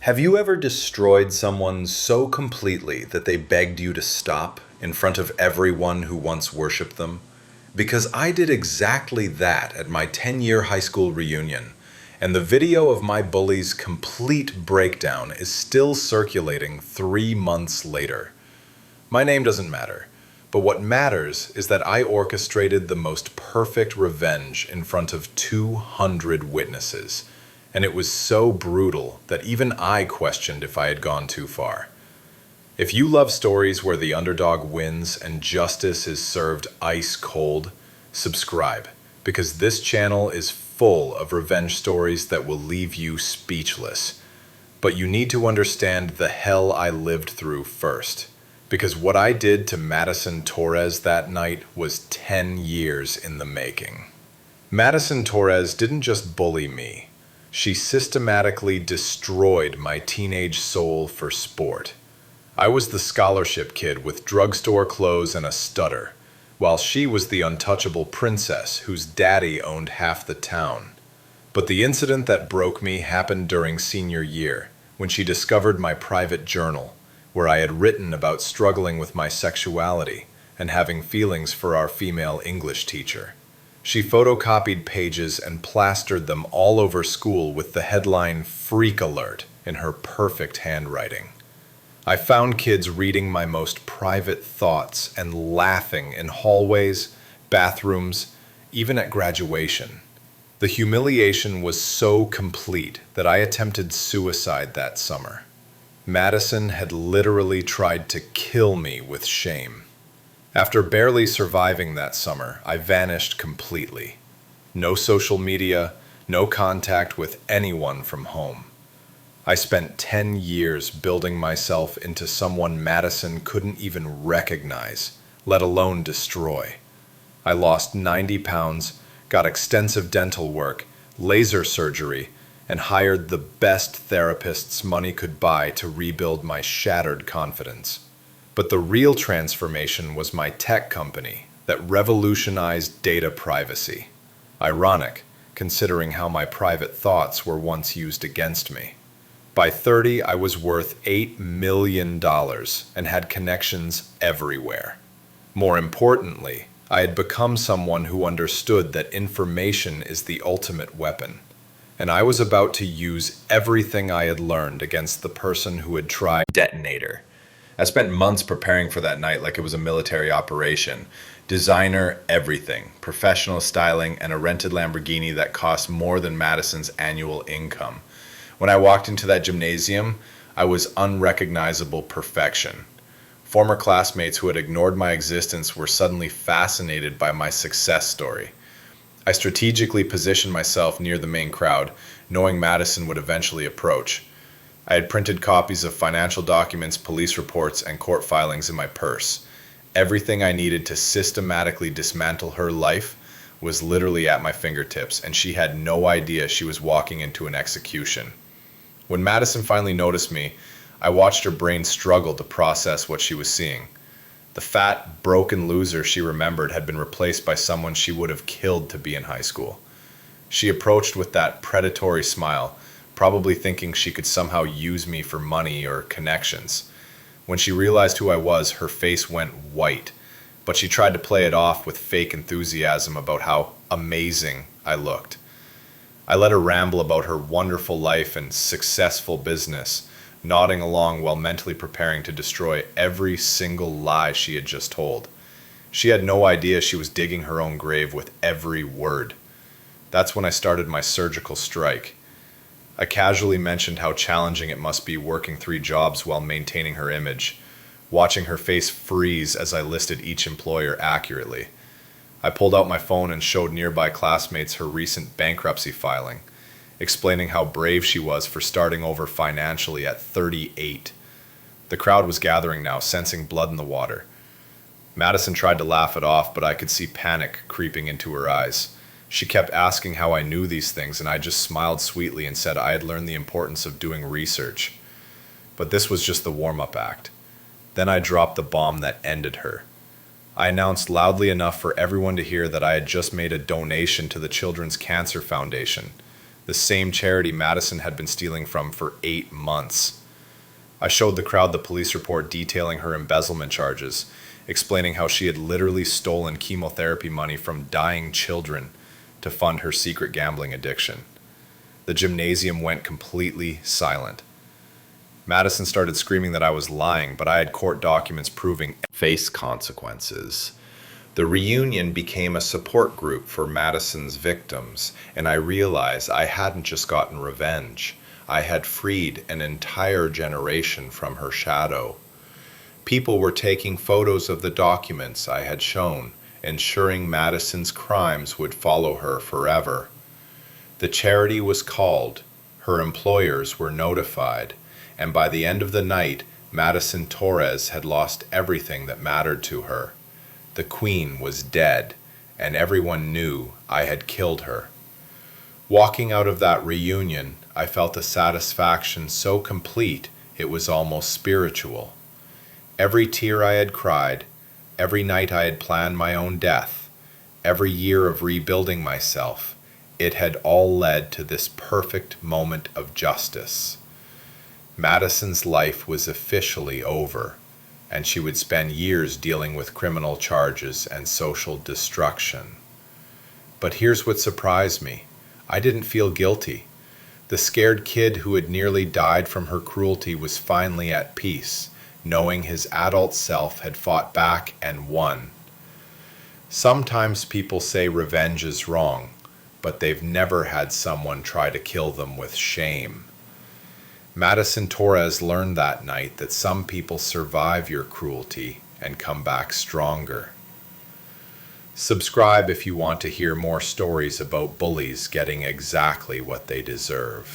Have you ever destroyed someone so completely that they begged you to stop in front of everyone who once worshipped them? Because I did exactly that at my 10-year high school reunion, and the video of my bully's complete breakdown is still circulating 3 months later. My name doesn't matter, but what matters is that I orchestrated the most perfect revenge in front of 200 witnesses. And it was so brutal that even I questioned if I had gone too far. If you love stories where the underdog wins and justice is served ice cold, subscribe, because this channel is full of revenge stories that will leave you speechless. But you need to understand the hell I lived through first, because what I did to Madison Torres that night was 10 years in the making. Madison Torres didn't just bully me. She systematically destroyed my teenage soul for sport. I was the scholarship kid with drugstore clothes and a stutter, while she was the untouchable princess whose daddy owned half the town. But the incident that broke me happened during senior year, when she discovered my private journal, where I had written about struggling with my sexuality and having feelings for our female English teacher. She photocopied pages and plastered them all over school with the headline "Freak Alert" in her perfect handwriting. I found kids reading my most private thoughts and laughing in hallways, bathrooms, even at graduation. The humiliation was so complete that I attempted suicide that summer. Madison had literally tried to kill me with shame. After barely surviving that summer, I vanished completely. No social media, no contact with anyone from home. I spent 10 years building myself into someone Madison couldn't even recognize, let alone destroy. I lost 90 pounds, got extensive dental work, laser surgery, and hired the best therapists money could buy to rebuild my shattered confidence. But the real transformation was my tech company that revolutionized data privacy. Ironic, considering how my private thoughts were once used against me. By 30, I was worth $8 million and had connections everywhere. More importantly, I had become someone who understood that information is the ultimate weapon. And I was about to use everything I had learned against the person who had tried detonator. I spent months preparing for that night like it was a military operation. Designer, everything. Professional styling, and a rented Lamborghini that cost more than Madison's annual income. When I walked into that gymnasium, I was unrecognizable perfection. Former classmates who had ignored my existence were suddenly fascinated by my success story. I strategically positioned myself near the main crowd, knowing Madison would eventually approach. I had printed copies of financial documents, police reports, and court filings in my purse. Everything I needed to systematically dismantle her life was literally at my fingertips, and she had no idea she was walking into an execution. When Madison finally noticed me, I watched her brain struggle to process what she was seeing. The fat, broken loser she remembered had been replaced by someone she would have killed to be in high school. She approached with that predatory smile, probably thinking she could somehow use me for money or connections. When she realized who I was, her face went white, but she tried to play it off with fake enthusiasm about how amazing I looked. I let her ramble about her wonderful life and successful business, nodding along while mentally preparing to destroy every single lie she had just told. She had no idea she was digging her own grave with every word. That's when I started my surgical strike. I casually mentioned how challenging it must be working 3 jobs while maintaining her image, watching her face freeze as I listed each employer accurately. I pulled out my phone and showed nearby classmates her recent bankruptcy filing, explaining how brave she was for starting over financially at 38. The crowd was gathering now, sensing blood in the water. Madison tried to laugh it off, but I could see panic creeping into her eyes. She kept asking how I knew these things, and I just smiled sweetly and said I had learned the importance of doing research. But this was just the warm-up act. Then I dropped the bomb that ended her. I announced loudly enough for everyone to hear that I had just made a donation to the Children's Cancer Foundation. the same charity Madison had been stealing from for 8 months. I showed the crowd the police report detailing her embezzlement charges, explaining how she had literally stolen chemotherapy money from dying children to fund her secret gambling addiction. The gymnasium went completely silent. Madison started screaming that I was lying, but I had court documents proving face consequences. The reunion became a support group for Madison's victims, and I realized I hadn't just gotten revenge. I had freed an entire generation from her shadow. People were taking photos of the documents I had shown, ensuring Madison's crimes would follow her forever. The charity was called, her employers were notified, and by the end of the night, Madison Torres had lost everything that mattered to her. The Queen was dead, and everyone knew I had killed her. Walking out of that reunion, I felt a satisfaction so complete it was almost spiritual. Every tear I had cried, every night I had planned my own death, every year of rebuilding myself, it had all led to this perfect moment of justice. Madison's life was officially over, and she would spend years dealing with criminal charges and social destruction. But here's what surprised me. I didn't feel guilty. The scared kid who had nearly died from her cruelty was finally at peace, knowing his adult self had fought back and won. Sometimes people say revenge is wrong, but they've never had someone try to kill them with shame. Madison Torres learned that night that some people survive your cruelty and come back stronger. Subscribe if you want to hear more stories about bullies getting exactly what they deserve.